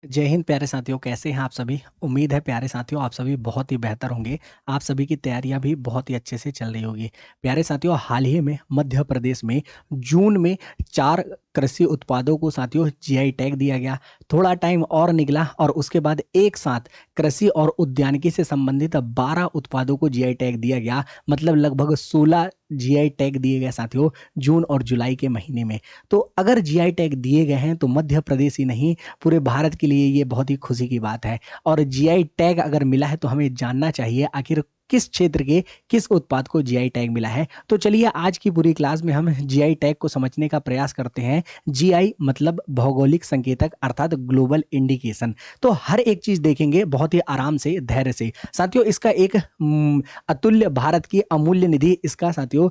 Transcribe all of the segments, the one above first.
जय हिंद प्यारे साथियों, कैसे हैं आप सभी? उम्मीद है प्यारे साथियों आप सभी बहुत ही बेहतर होंगे। आप सभी की तैयारियां भी बहुत ही अच्छे से चल रही होगी। प्यारे साथियों, हाल ही में मध्य प्रदेश में जून में 4 कृषि उत्पादों को साथियों जीआई टैग दिया गया। थोड़ा टाइम और निकला और उसके बाद एक साथ कृषि और उद्यानिकी से संबंधित 12 उत्पादों को जीआई टैग दिया गया। मतलब लगभग 16 जीआई टैग दिए गए साथियों जून और जुलाई के महीने में। तो अगर जीआई टैग दिए गए हैं तो मध्य प्रदेश ही नहीं, पूरे भारत के लिए ये बहुत ही खुशी की बात है। और जीआई टैग अगर मिला है तो हमें जानना चाहिए आखिर किस क्षेत्र के किस उत्पाद को जीआई टैग मिला है। तो चलिए आज की पूरी क्लास में हम जीआई टैग को समझने का प्रयास करते हैं। जीआई मतलब भौगोलिक संकेतक अर्थात ग्लोबल इंडिकेशन। तो हर एक चीज देखेंगे बहुत ही आराम से, धैर्य से। साथियों इसका एक अतुल्य भारत की अमूल्य निधि इसका साथियों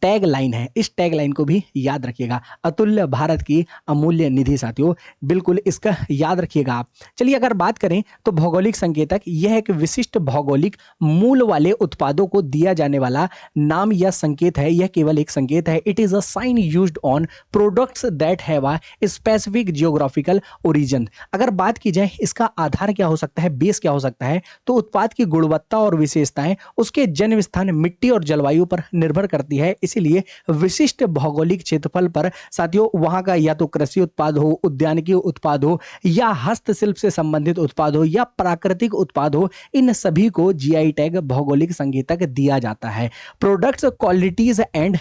टैग लाइन है। इस टैग लाइन को भी याद रखिएगा, अतुल्य भारत की अमूल्य निधि साथियों, बिल्कुल इसका याद रखिएगा आप। चलिए अगर बात करें तो भौगोलिक संकेतक यह एक विशिष्ट भौगोलिक मूल वाले उत्पादों को दिया जाने वाला नाम या संकेत है। यह केवल एक संकेत है। It is a sign used on products that have a specific geographical origin. अगर बात की जाए इसका आधार क्या हो सकता है, बेस क्या हो सकता है, तो उत्पाद की गुणवत्ता और विशेषताएं उसके जन्म स्थान, मिट्टी और जलवायु पर निर्भर करती है। इसीलिए विशिष्ट भौगोलिक क्षेत्रफल पर साथियों वहां का या तो कृषि उत्पाद हो, उद्यानिकी उत्पाद हो, या हस्तशिल्प से संबंधित उत्पाद हो, या प्राकृतिक उत्पाद हो, इन सभी को जीआई टैग भौगोलिक संकेतक दिया जाता है। Products qualities and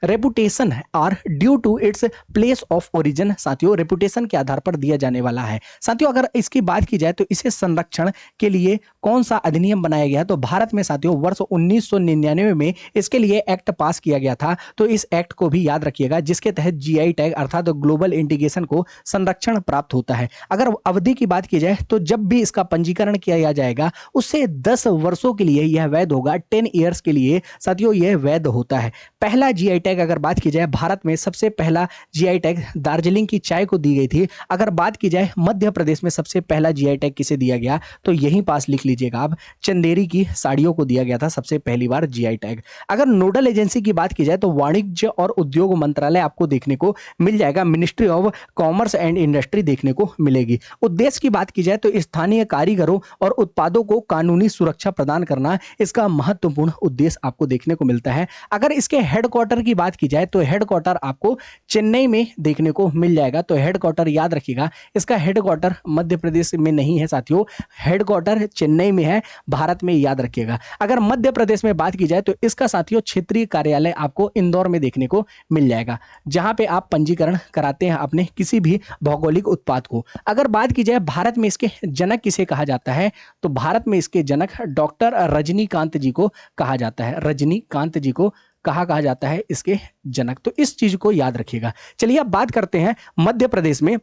reputation are due to its place of origin. साथियों रेपुटेशन के आधार पर दिया जाने वाला है। साथियों अगर इसकी बात की जाए तो इसे संरक्षण के लिए कौन सा अधिनियम बनाया गया, तो भारत में साथियों वर्ष 1999 में इसके लिए एक्ट पास किया गया था। तो इस एक्ट को भी याद रखिएगा जिसके तहत जीआई टैग अर्थात ग्लोबल इंडिकेशन को संरक्षण प्राप्त होता है। अगर अवधि की बात की जाए तो जब भी इसका पंजीकरण किया जाएगा उससे 10 वर्षों के लिए यह वैध होगा। 10 ईयर्स के लिए साथियों यह वैध होता है। पहला जीआई टैग अगर बात की जाए भारत में सबसे पहला जीआई टैग दार्जिलिंग की चाय को दी गई थी। अगर बात की जाए मध्य प्रदेश में सबसे पहला जीआई टैग किसे दिया गया, तो यहीं पास लिख लीजिएगा आप, चंदेरी की साड़ियों को दिया गया था सबसे पहली बार जीआई टैग। अगर नोडल एजेंसी की बात की जाए तो वाणिज्य और उद्योग मंत्रालय आपको देखने को मिल जाएगा। Ministry of commerce and industry देखने को मिलेगी। उद्देश्य की बात की जाए तो स्थानीय कारीगरों और उत्पादों को कानूनी सुरक्षा प्रदान करना इसका महत्वपूर्ण उद्देश्य आपको देखने को मिलता है। अगर इसके हेडक्वार्टर की बात की जाए तो हेडक्वार्टर आपको चेन्नई में देखने को मिल जाएगा। तो हेडक्वार्टर याद रखिएगा, इसका हेडक्वार्टर मध्य प्रदेश में नहीं है साथियों, हेडक्वार्टर चेन्नई में है, भारत में, याद रखिएगा। अगर मध्य प्रदेश में बात की जाए तो इसका साथियों क्षेत्रीय कार्यालय आपको इंदौर में देखने को मिल जाएगा, जहां पे आप पंजीकरण कराते हैं अपने किसी भी भौगोलिक उत्पाद को। अगर बात की जाए भारत में इसके जनक किसे कहा जाता है, तो भारत में इसके जनक डॉक्टर रजनीकांत जी को कहा जाता है। रजनीकांत जी को कहा जाता है इसके जनक। तो इस चीज को याद रखिएगा। चलिए अब बात करते हैं मध्य प्रदेश में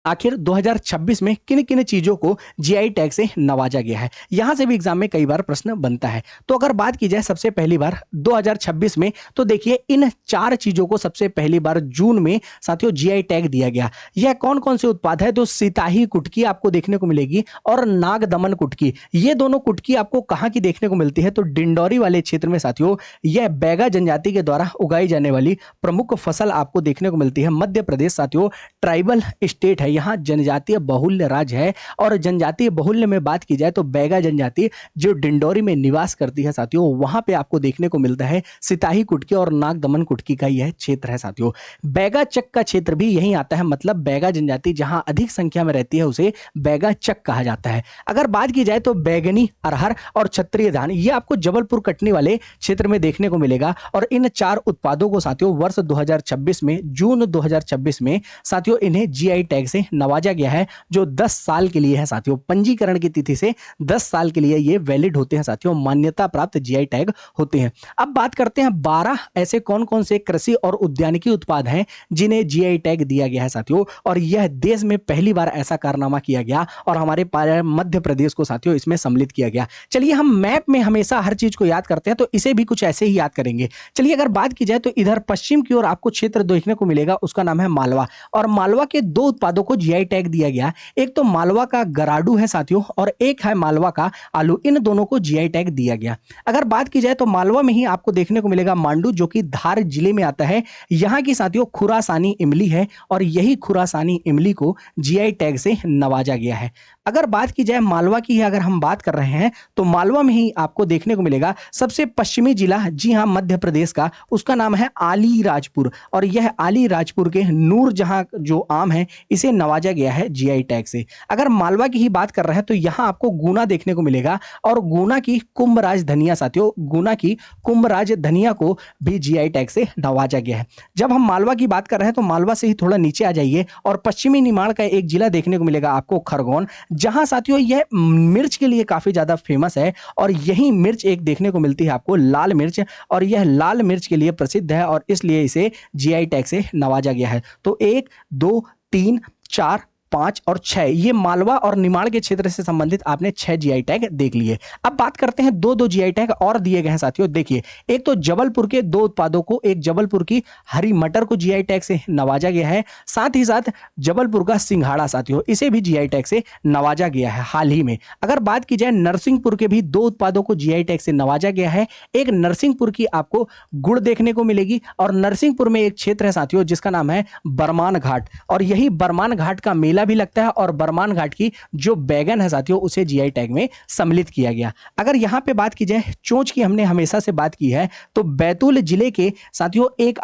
आखिर 2026 में किन किन चीजों को जीआई टैग से नवाजा गया है। यहां से भी एग्जाम में कई बार प्रश्न बनता है। तो अगर बात की जाए सबसे पहली बार 2026 में, तो देखिए इन 4 चीजों को सबसे पहली बार जून में साथियों जीआई टैग दिया गया। यह कौन कौन से उत्पाद है, तो सिताही कुटकी आपको देखने को मिलेगी और नाग दमन कुटकी। ये दोनों कुटकी आपको कहां की देखने को मिलती है, तो डिंडौरी वाले क्षेत्र में साथियों। यह बैगा जनजाति के द्वारा उगाई जाने वाली प्रमुख फसल आपको देखने को मिलती है। मध्य प्रदेश साथियों ट्राइबल स्टेट है, यहाँ जनजातीय बहुल्य राज्य है। और जनजातीय बहुल्य में बात की जाए तो बैगा जनजाति जो डिंडौरी में निवास करती है साथियों, वहां पे आपको देखने को मिलता है सिताही कुटकी और नाग दमन कुटकी का यह क्षेत्र है साथियों। बैगा चक का क्षेत्र भी यही आता है, मतलब बैगा जनजाति जहां अधिक संख्या में रहती है उसे बैगा चक कहा जाता है। अगर बात की जाए तो बैगनी अरहर और क्षत्रिय धान ये आपको जबलपुर कटनी वाले क्षेत्र में देखने को मिलेगा। और इन 4 उत्पादों को साथियों वर्ष 2026 में, जून 2026 में साथियों इन्हें जीआई टैग से नवाजा गया है, जो 10 साल के लिए है साथियों। पंजीकरण की तिथि से 10 साल के लिए ये वैलिड होते हैं साथियों, मान्यता प्राप्त जीआई टैग होते हैं। अब बात करते हैं 12 ऐसे कौन कौन से कृषि और उद्यानिकी उत्पाद हैं जिन्हें जीआई टैग दिया गया है साथियों। और यह देश में पहली बार ऐसा कारनामा किया गया और हमारे मध्य प्रदेश को साथियों इसमें सम्मिलित किया गया। चलिए हम मैप में हमेशा हर चीज को याद करते हैं, तो इसे भी कुछ ऐसे ही याद करेंगे। चलिए अगर बात की जाए तो इधर पश्चिम की ओर आपको क्षेत्र देखने को मिलेगा, उसका नाम है मालवा। और मालवा के 2 उत्पादों को जीआई टैग दिया गया, एक तो मालवा का गराडू है साथियों और एक है मालवा का आलू, इन दोनों को जीआई टैग दिया गया। अगर बात की जाए तो मालवा में ही आपको देखने को मिलेगा मांडू, जो कि धार जिले में आता है। यहाँ की साथियों खुरासानी इमली है और यही खुरासानी इमली को जीआई टैग से नवाजा गया है। अगर बात की जाए मालवा की, अगर हम बात कर रहे हैं तो मालवा में ही आपको देखने को मिलेगा सबसे पश्चिमी जिला, जी हां मध्य प्रदेश का, उसका नाम है आलीराजपुर और यह आलीराजपुर के नूरजहां जो आम है इसे नवाजा गया है जीआई टैग से। अगर मालवा की ही बात कर रहे हैं तो यहां आपको गुना देखने को मिलेगा और गुना की कुंभराज धनिया साथियों, गुना की कुंभराज धनिया को भी जीआई टैग से नवाजा गया है। जब हम मालवा की बात कर रहे हैं तो मालवा से ही थोड़ा नीचे आ जाइए और पश्चिमी निमाड़ का एक जिला देखने को मिलेगा आपको खरगोन, जहां साथियों यह मिर्च के लिए काफी ज्यादा फेमस है और यही मिर्च एक देखने को मिलती है आपको लाल मिर्च, और यह लाल मिर्च के लिए प्रसिद्ध है और इसलिए इसे जीआई टैग से नवाजा गया है। तो 1 2 3 4 5 और 6 ये मालवा और निमाड़ के क्षेत्र से संबंधित आपने 6 जीआई टैग देख लिए। अब बात करते हैं दो जीआई टैग और दिए गए हैं साथियों। देखिए, एक तो जबलपुर के 2 उत्पादों को, एक जबलपुर की हरी मटर को जीआई टैग से नवाजा गया है, साथ ही साथ जबलपुर का सिंघाड़ा साथियों, इसे भी जीआई टैग से नवाजा गया है हाल ही में। अगर बात की जाए नरसिंहपुर के भी 2 उत्पादों को जीआई टैग से नवाजा गया है। एक नरसिंहपुर की आपको गुड़ देखने को मिलेगी और नरसिंहपुर में एक क्षेत्र है साथियों जिसका नाम है बरमान घाट, और यही बरमान घाट का मेला भी लगता है और बरमान घाट की जो बैगन है साथियों उसे जीआई टैग में सम्मिलित किया गया। अगर यहां पे बात की जाए चोंच की, हमने हमेशा से बात की है, तो बैतूल जिले के साथियों एक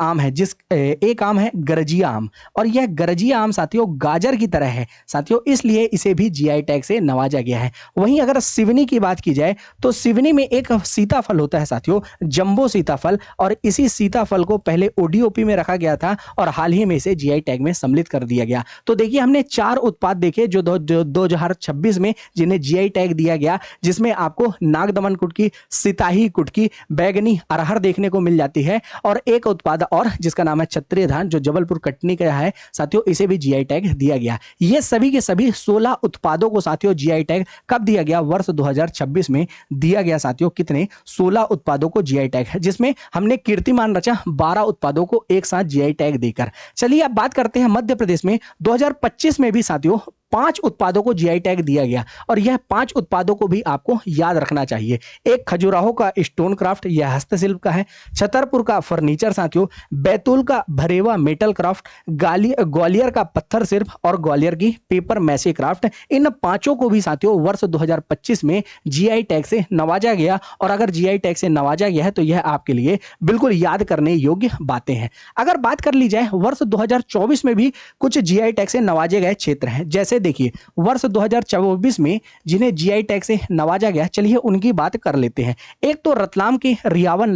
आम है गरजिया आम, और यह गरजिया आम साथियों गाजर की तरह है साथियों, इसलिए इसे भी जीआई टैग से नवाजा गया है। वहीं अगर सिवनी की बात की जाए तो सिवनी में एक सीताफल होता है साथियों, जंबो सीताफल, और इसी सीताफल को पहले ओडीओपी में रखा गया था और हाल ही में इसे जीआई टैग में सम्मिलित कर दिया गया। तो देखिए, हमने 4 उत्पाद देखे जो 2026 में जिन्हें जीआई टैग दिया गया, जिसमें आपको नागदमन कुटकी, सिताही कुटकी, बैगनी अरहर देखने को मिल जाती है, और एक उत्पाद और जिसका नाम है क्षत्रिय धान जो जबलपुर कटनी का है साथियों, इसे भी जीआई टैग दिया गया। ये सभी के सभी 16 उत्पादों को साथियों जीआई टैग कब दिया गया? वर्ष 2026 में दिया गया साथियों। कितने? 16 उत्पादों को जीआई टैग है, जिसमें हमने कीर्तिमान रचा 12 उत्पादों को एक साथ जीआई टैग देकर। चलिए अब बात करते हैं मध्य प्रदेश में 2025 में भी साथियों 5 उत्पादों को जीआई टैग दिया गया, और यह 5 उत्पादों को भी आपको याद रखना चाहिए। एक खजुराहो का स्टोन क्राफ्ट, यह हस्तशिल्प का है। छतरपुर का फर्नीचर साथियों, बैतूल का भरेवा मेटल क्राफ्ट, ग्वालियर का पत्थर शिल्प और ग्वालियर की पेपर मैसे क्राफ्ट, इन 5 को भी साथियों वर्ष 2025 में जीआई टैग से नवाजा गया। और अगर जीआई टैग से नवाजा गया है तो यह आपके लिए बिल्कुल याद करने योग्य बातें हैं। अगर बात कर ली जाए वर्ष 2024 में भी कुछ जीआई टैग से नवाजे गए क्षेत्र हैं, जैसे देखिए वर्ष 2024 में जिन्हें जीआई टैग से नवाजा गया, चलिए उनकी बात कर लेते हैं। एक तो रतलाम की रियावन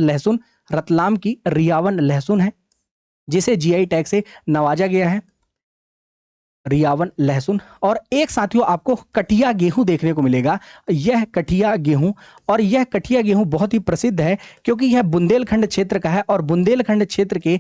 लहसुन है जिसे जीआई टैग से नवाजा गया है, रियावन लहसुन। और एक साथियों आपको कटिया गेहूं देखने को मिलेगा, यह कटिया गेहूं, और यह कटिया गेहूं बहुत ही प्रसिद्ध है क्योंकि यह बुंदेलखंड क्षेत्र का है, और बुंदेलखंड क्षेत्र के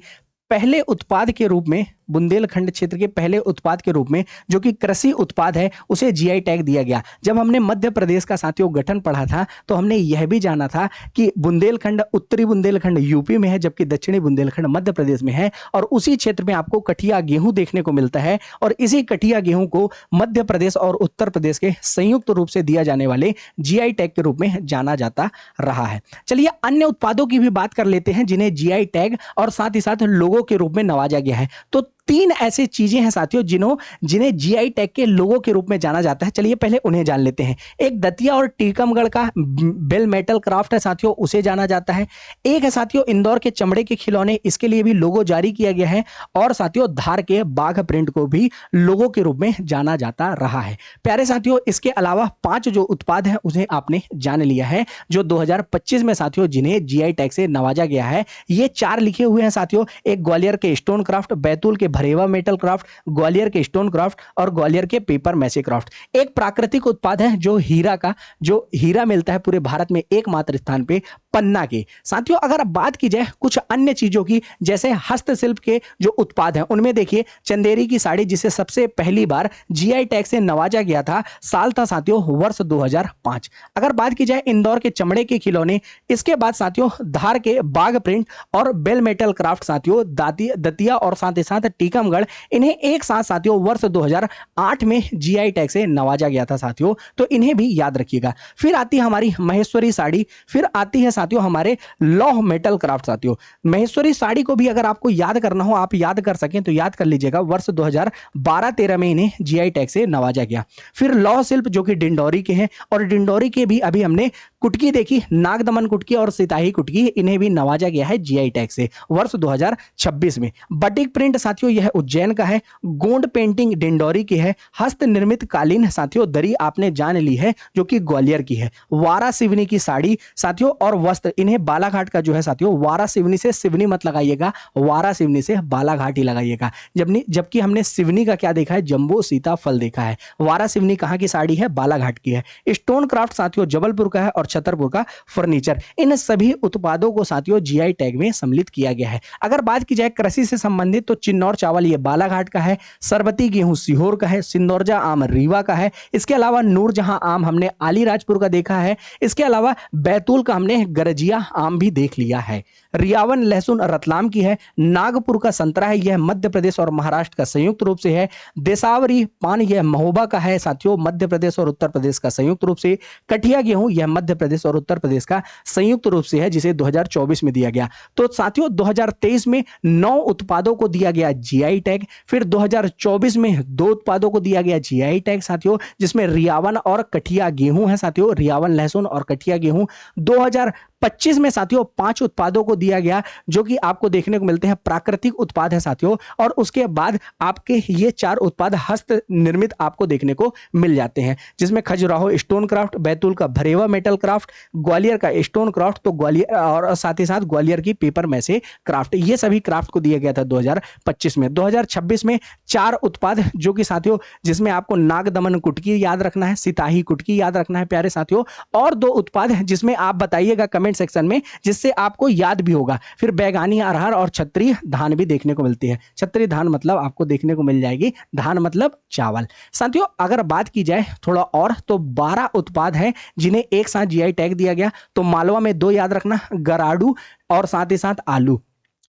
पहले उत्पाद के रूप में, बुंदेलखंड क्षेत्र के पहले उत्पाद के रूप में जो कि कृषि उत्पाद है, उसे जीआई टैग दिया गया। जब हमने मध्य प्रदेश का साथियों गठन पढ़ा था तो हमने यह भी जाना था कि बुंदेलखंड, उत्तरी बुंदेलखंड यूपी में है जबकि दक्षिणी बुंदेलखंड मध्य प्रदेश में है, और उसी क्षेत्र में आपको कटिया गेहूं देखने को मिलता है, और इसी कटिया गेहूं को मध्य प्रदेश और उत्तर प्रदेश के संयुक्त रूप से दिया जाने वाले जीआई टैग के रूप में जाना जाता रहा है। चलिए अन्य उत्पादों की भी बात कर लेते हैं जिन्हें जीआई टैग और साथ ही साथ लोगों के रूप में नवाजा गया है। तो 3 ऐसी चीजें हैं साथियों जिन्हें जीआई टैग के लोगों के रूप में जाना जाता है। चलिए पहले उन्हें जान लेते हैं। एक दतिया और टीकमगढ़ का बेल मेटल क्राफ्ट है साथियों, उसे जाना जाता है। एक है साथियों इंदौर के चमड़े के खिलौने, इसके लिए भी लोगो जारी किया गया है। और साथियों धार के बाघ प्रिंट को भी लोगों के रूप में जाना जाता रहा है। प्यारे साथियों, इसके अलावा 5 जो उत्पाद हैं उसे आपने जान लिया है जो 2025 में साथियों जिन्हें जीआई टैग से नवाजा गया है। ये 4 लिखे हुए हैं साथियों। एक ग्वालियर के स्टोन क्राफ्ट, बैतूल के भरेवा मेटल क्राफ्ट, ग्वालियर के स्टोन क्राफ्ट और ग्वालियर के पेपर मैसे क्राफ्ट। एक प्राकृतिक उत्पाद है जो हीरा मिलता है पूरे भारत में एकमात्र स्थान पे पन्ना के। साथियों अगर बात की जाए कुछ अन्य चीजों की, जैसे हस्तशिल्प के जो उत्पाद हैं उनमें देखिए चंदेरी की साड़ी, जिसे सबसे पहली बार जीआई टैग से नवाजा गया था, साल था साथियों वर्ष 2005। अगर बात की जाए इंदौर के चमड़े के खिलौने, इसके बाद साथियों धार के बाग प्रिंट और बेल मेटल क्राफ्ट साथियों दतिया और साथ ही साथ टीकमगढ़, इन्हें एक साथ साथियों वर्ष 2008 में जीआई टैग से नवाजा गया था साथियों, तो इन्हें भी याद रखिएगा। फिर आती है हमारी महेश्वरी साड़ी, फिर आती है साथियों हमारे लौह मेटल क्राफ्ट साथियों। महेश्वरी साड़ी को भी अगर आपको याद करना हो, आप याद कर सकें तो याद कर लीजिएगा, वर्ष 2012-13 में इन्हें जीआई टैग से नवाजा गया। फिर लौह शिल्प जो कि डिंडौरी के हैं, और डिंडौरी के भी अभी हमने कुटकी देखी, नागदमन कुटकी और सिताही कुटकी, इन्हें भी नवाजा गया है जीआई टैग से वर्ष 2026 में। बटिक प्रिंट साथियों यह उज्जैन का है, गोंड पेंटिंग डिंडौरी की है, हस्त निर्मित कालीन साथियों दरी आपने जान ली है जो कि ग्वालियर की है, वारा सिवनी की साड़ी साथियों और वस्त्र, इन्हें बालाघाट का जो है साथियों, वारा सिवनी से सिवनी मत लगाइएगा, वारा सिवनी से बालाघाट ही लगाइएगा। जबकि हमने सिवनी का क्या देखा है, जंबो सीताफल देखा है। वारा सिवनी कहाँ की साड़ी है, बालाघाट की है। स्टोन क्राफ्ट साथियों जबलपुर का है और छतरपुर का फर्नीचर, इन सभी उत्पादों को साथियों जीआई टैग में सम्मिलित किया गया है। अगर बात की जाए कृषि से संबंधित तो चिन्नौर चावल ये बालाघाट का है, सरबती गेहूं सीहोर का है, सिंदौरजा आम रीवा का है, इसके अलावा नूरजहां आम हमने अलीराजपुर का देखा है, इसके अलावा बैतूल का हमने गरजिया आम भी देख लिया है। रियावन लहसुन रतलाम की है, नागपुर का संतरा है, यह मध्य प्रदेश और महाराष्ट्र का संयुक्त रूप से है। देसावरी पान यह महोबा का है साथियों, मध्य प्रदेश और उत्तर प्रदेश का संयुक्त रूप से। कठिया गेहूं यह मध्य प्रदेश और उत्तर प्रदेश का संयुक्त रूप से है, जिसे 2024 में दिया गया। तो साथियों 2023 में 9 उत्पादों को दिया गया जीआई टैग, फिर 2024 में 2 उत्पादों को दिया गया जीआई टैग साथियों, जिसमें रियावन और कठिया गेहूं है साथियों, रियावन लहसुन और कठिया गेहूं। 2025 में साथियों 5 उत्पादों को दिया गया जो कि आपको देखने को मिलते हैं प्राकृतिक उत्पाद है साथियों, और उसके बाद आपके ये 4 उत्पाद हस्त निर्मित आपको देखने को मिल जाते हैं, जिसमें खजुराहो स्टोन क्राफ्ट, बैतूल का भरेवा मेटल क्राफ्ट, ग्वालियर का स्टोन क्राफ्ट, तो ग्वालियर और साथ ही साथ ग्वालियर की पेपर मैसे क्राफ्ट, ये सभी क्राफ्ट को दिया गया था 2025 में। 2026 में 4 उत्पाद जो कि साथियों, जिसमें आपको नागदमन कुटकी याद रखना है, सिताही कुटकी याद रखना है प्यारे साथियों, और 2 उत्पाद जिसमें आप बताइएगा कमेंट सेक्शन में, जिससे आपको याद भी होगा। फिर बैगानी अरहर और छतरी धान भी देखने को मिलती है। छतरी धान मतलब आपको देखने को मिल जाएगी, धान मतलब चावल। साथियों अगर बात की जाए थोड़ा और, तो 12 उत्पाद हैं जिन्हें एक साथ जीआई टैग दिया गया। तो मालवा में 2 याद रखना, गराडू और साथ ही साथ आलू।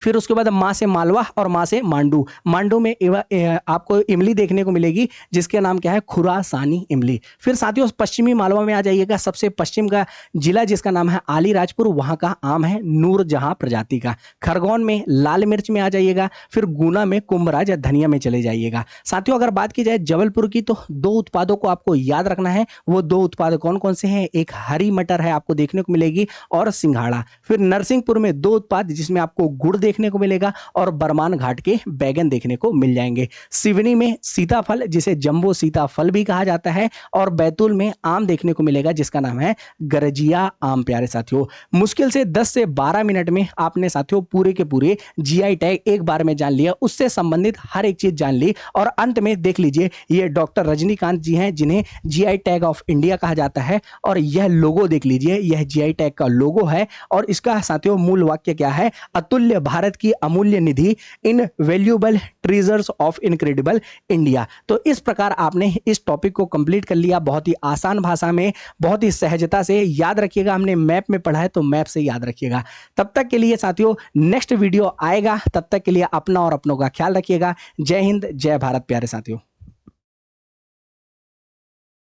फिर उसके बाद माँ से मालवा और माँ से मांडू। मांडू में आपको इमली देखने को मिलेगी, जिसके नाम क्या है, खुरासानी इमली। फिर साथियों पश्चिमी मालवा में आ जाइएगा, सबसे पश्चिम का जिला जिसका नाम है अलीराजपुर, वहाँ का आम है नूरजहां प्रजाति का। खरगोन में लाल मिर्च में आ जाइएगा, फिर गुना में कुंभराज या धनिया में चले जाइएगा। साथियों अगर बात की जाए जबलपुर की, तो 2 उत्पादों को आपको याद रखना है। वो 2 उत्पाद कौन कौन से हैं, एक हरी मटर है आपको देखने को मिलेगी और सिंघाड़ा। फिर नरसिंहपुर में 2 उत्पाद जिसमें आपको गुड़ देखने को मिलेगा और बरमान घाट के बैगन देखने को मिल जाएंगे। सिवनी में सीताफल जिसे जंबो सीताफल भी कहा जाता है, और बैतूल में आम देखने को मिलेगा जिसका नाम है गरजिया आम। प्यारे साथियों मुश्किल से 10 से 12 मिनट में आपने साथियों पूरे के पूरे जीआई टैग एक बार में जान लिया, उससे संबंधित हर एक चीज जान ली। और अंत में देख लीजिए, ये डॉक्टर रजनीकांत जी हैं जिन्हें जीआई टैग ऑफ इंडिया कहा जाता है, और यह लोगो देख लीजिए, यह जीआई टैग का लोगो है। और इसका साथियों मूल वाक्य क्या है, अतुल्य भारत की अमूल्य निधि, invaluable treasures of Incredible India. तो इस प्रकार आपने इस टॉपिक को कंप्लीट कर लिया, बहुत ही आसान भाषा में, बहुत ही सहजता से। याद रखिएगा हमने मैप में पढ़ा है तो मैप से याद रखिएगा। तब तक के लिए साथियों नेक्स्ट वीडियो आएगा, तब तक के लिए अपना और अपनों का ख्याल रखिएगा। जय हिंद, जय भारत प्यारे साथियों।